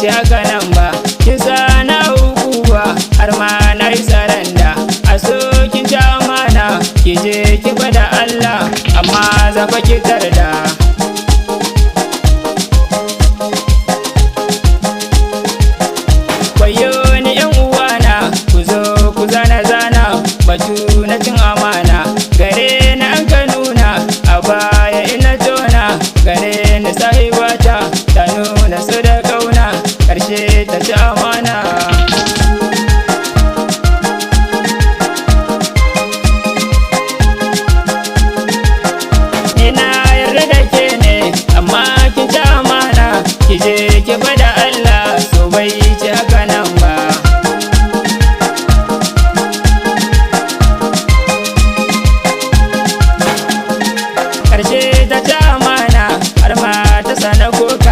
ci haka nan ba. Kin sana hukuma har ma na yi saranda. A so kin ci amana ki je ki bada Allah amma zafa ki tarda. Wayo ni yan uwana ku zo ku zana batu na cin amana gare na an ka nuna a baya ina tona gare ni sahibata ta nuna su da kauna karshe ta ci amana. Ina yarda da ke ne amma kin ci amana ki je ki bada Allah so bai ci haka nan ba. Karshe ta ci amana har ma ta sana kofi